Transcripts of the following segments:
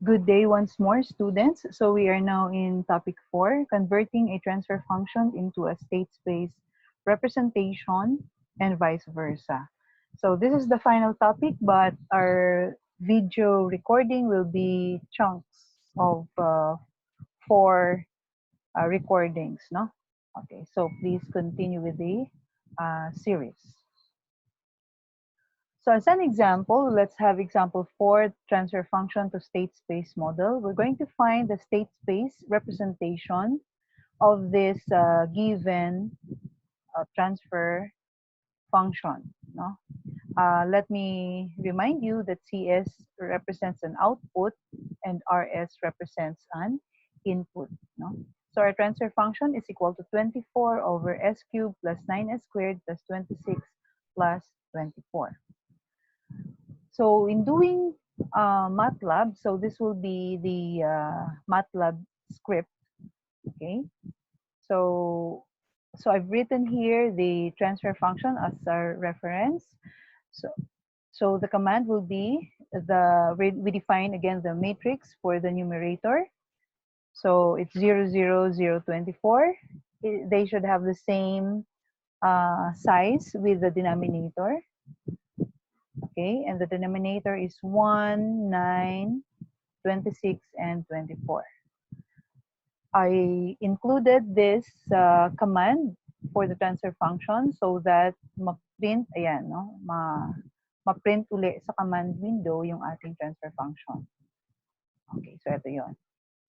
Good day once more, students. So we are now in topic 4, converting a transfer function into a state space representation and vice versa. So this is the final topic, but our video recording will be chunks of 4 recordings, no? Okay, so please continue with the series. So as an example, let's have example 4, transfer function to state space model. We're going to find the state space representation of this given transfer function. No? Let me remind you that CS represents an output and RS represents an input. No? So our transfer function is equal to 24 over S cubed plus 9S squared plus 26 plus 24. So in doing MATLAB, so this will be the MATLAB script, okay? So I've written here the transfer function as our reference. So the command will be we define again the matrix for the numerator. So it's 0, 0, 0, 24. They should have the same size with the denominator. Okay, and the denominator is 1, 9, 26, and 24. I included this command for the transfer function so that ma-print, ayan, no? Ma-print uli sa command window yung ating transfer function. Okay, so ito yon.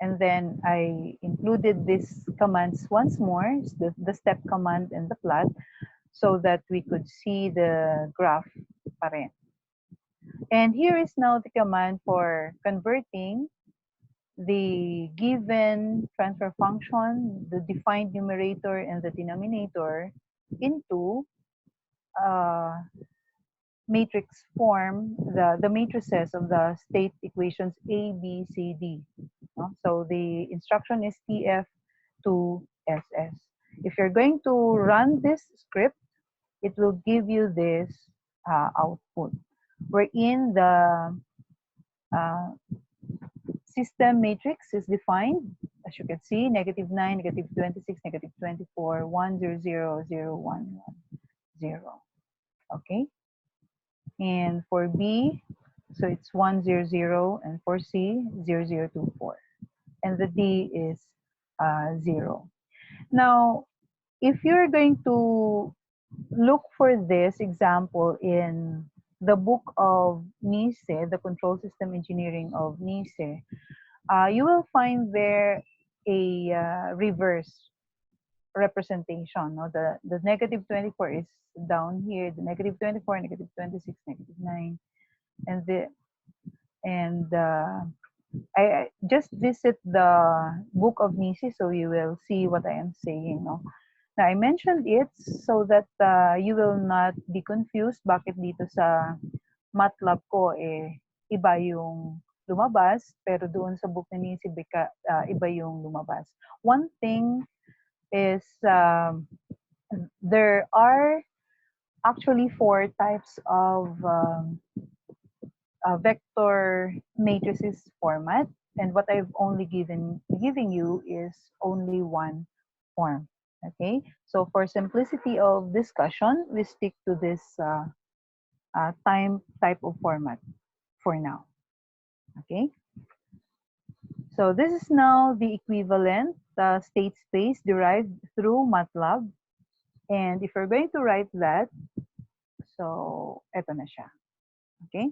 And then I included these commands once more, the step command and the plot, so that we could see the graph pa rin. And here is now the command for converting the given transfer function, the defined numerator and the denominator into matrix form, the matrices of the state equations A, B, C, D. No? So the instruction is TF2SS. If you're going to run this script, it will give you this output, wherein the system matrix is defined, as you can see, -9, -26, -24, 1, 0, 0, 0, 1, 1, 0. Okay? And for B, so it's 1, 0, 0, and for C, 0, 0, 2, 4. And the D is 0. Now, if you're going to look for this example in the book of NICE, the Control System Engineering of NICE, you will find there a reverse representation. No? The negative 24 is down here, the negative 24, negative 26, negative 9, and I just visit the book of NICE so you will see what I am saying. No? Now, I mentioned it so that you will not be confused bakit dito sa MATLAB ko iba yung lumabas, pero doon sa book ni NICE iba yung lumabas. One thing is there are actually 4 types of vector matrices format, and what I've only giving you is only one form. Okay, so for simplicity of discussion, we stick to this type of format for now. Okay, so this is now the equivalent state space derived through MATLAB, and if we're going to write that, so eto na siya. Okay,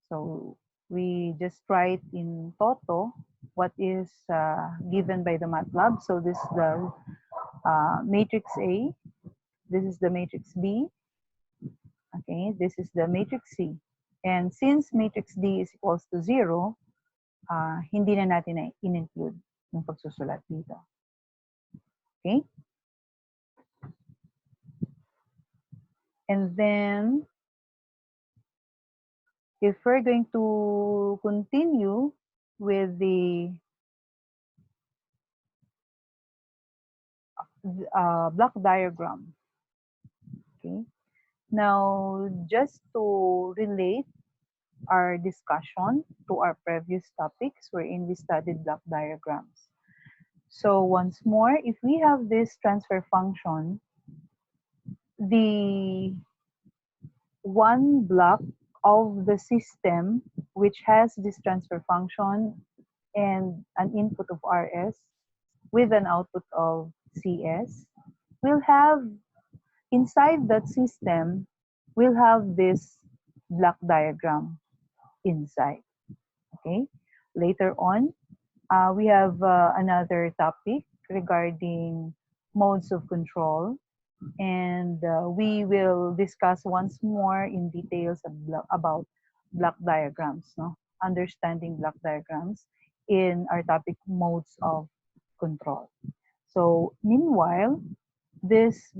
so we just write in toto what is given by the MATLAB. So this is the matrix A, this is the matrix B, okay, this is the matrix C. And since matrix D is equals to 0, hindi na natin na in-include yung pagsusulat dito. Okay? And then, if we're going to continue with the block diagram, okay? Now, just to relate our discussion to our previous topics wherein we studied block diagrams. So once more, if we have this transfer function, the one block of the system which has this transfer function and an input of RS with an output of CS will have inside that system will have this block diagram inside. Okay. Later on, we have another topic regarding modes of control, and we will discuss once more in details about block diagrams, no? Understanding block diagrams in our topic modes of control. So meanwhile, this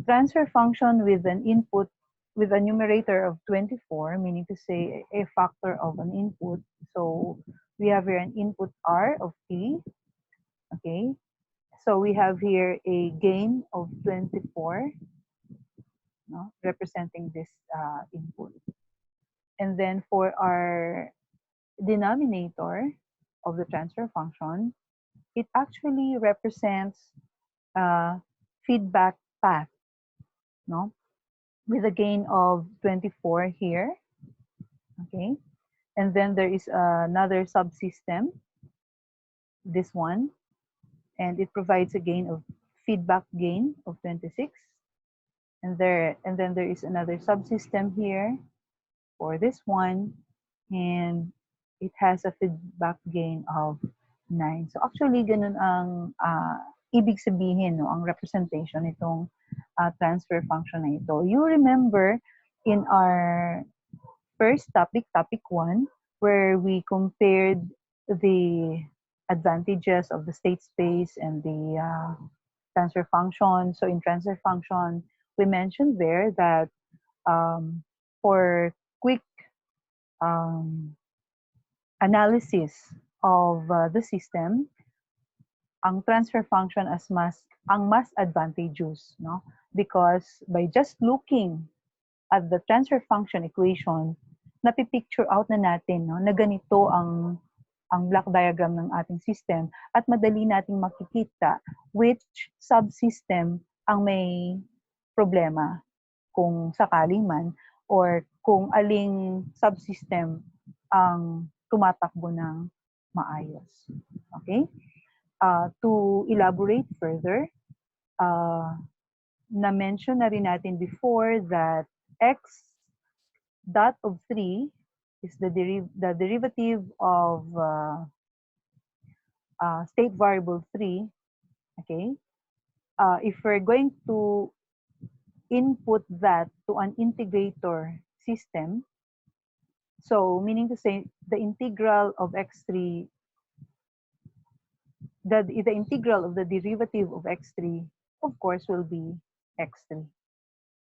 transfer function with an input with a numerator of 24, meaning to say a factor of an input. So we have here an input R of t, okay? So we have here a gain of 24, no, representing this input. And then for our denominator of the transfer function, it actually represents feedback path, no, with a gain of 24 here, okay? And then there is another subsystem, this one, and it provides a gain of feedback gain of 26. And then there is another subsystem here for this one, and it has a feedback gain of 9. So actually, ganun ang ibig sabihin, no, ang representation itong transfer function na ito. You remember in our first topic, topic 1, where we compared the advantages of the state space and the transfer function. So in transfer function, we mentioned there that for quick analysis of the system, ang transfer function as mas advantageous, no? Because by just looking at the transfer function equation, napipicture out na natin, no, na ganito ang block diagram ng ating system at madali nating makikita which subsystem ang may problema kung sakali man or kung aling subsystem ang tumatakbo ng maayos. Okay? To elaborate further, na-mention na rin natin before that x dot of 3 is the derivative of state variable 3, okay? If we're going to input that to an integrator system, so meaning to say the integral of x3, the integral of the derivative of x3, of course, will be x3,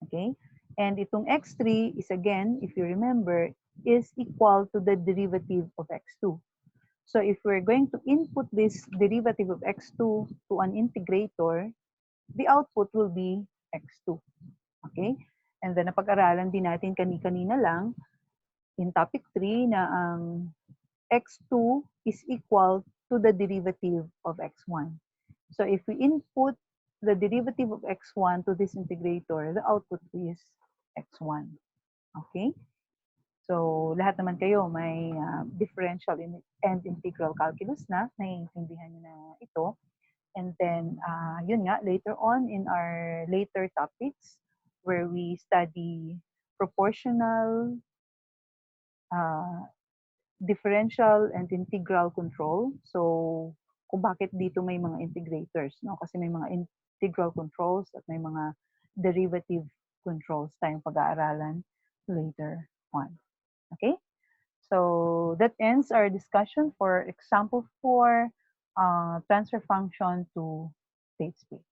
okay? And itong x3 is, again, if you remember, is equal to the derivative of x2. So if we're going to input this derivative of x2 to an integrator, the output will be x2. Okay? And then napag-aralan din natin kanina lang in topic 3 na ang x2 is equal to the derivative of x1. So if we input the derivative of x1 to this integrator, the output is x1. Okay? So, lahat naman kayo may differential and integral calculus na, naiintindihan nyo na ito. And then, yun nga, later on in our later topics, where we study proportional, differential, and integral control. So, kung bakit dito may mga integrators, no? Kasi may mga integral controls at may mga derivative controls tayong pag-aaralan later on. Okay? So that ends our discussion for example 4, transfer function to state space.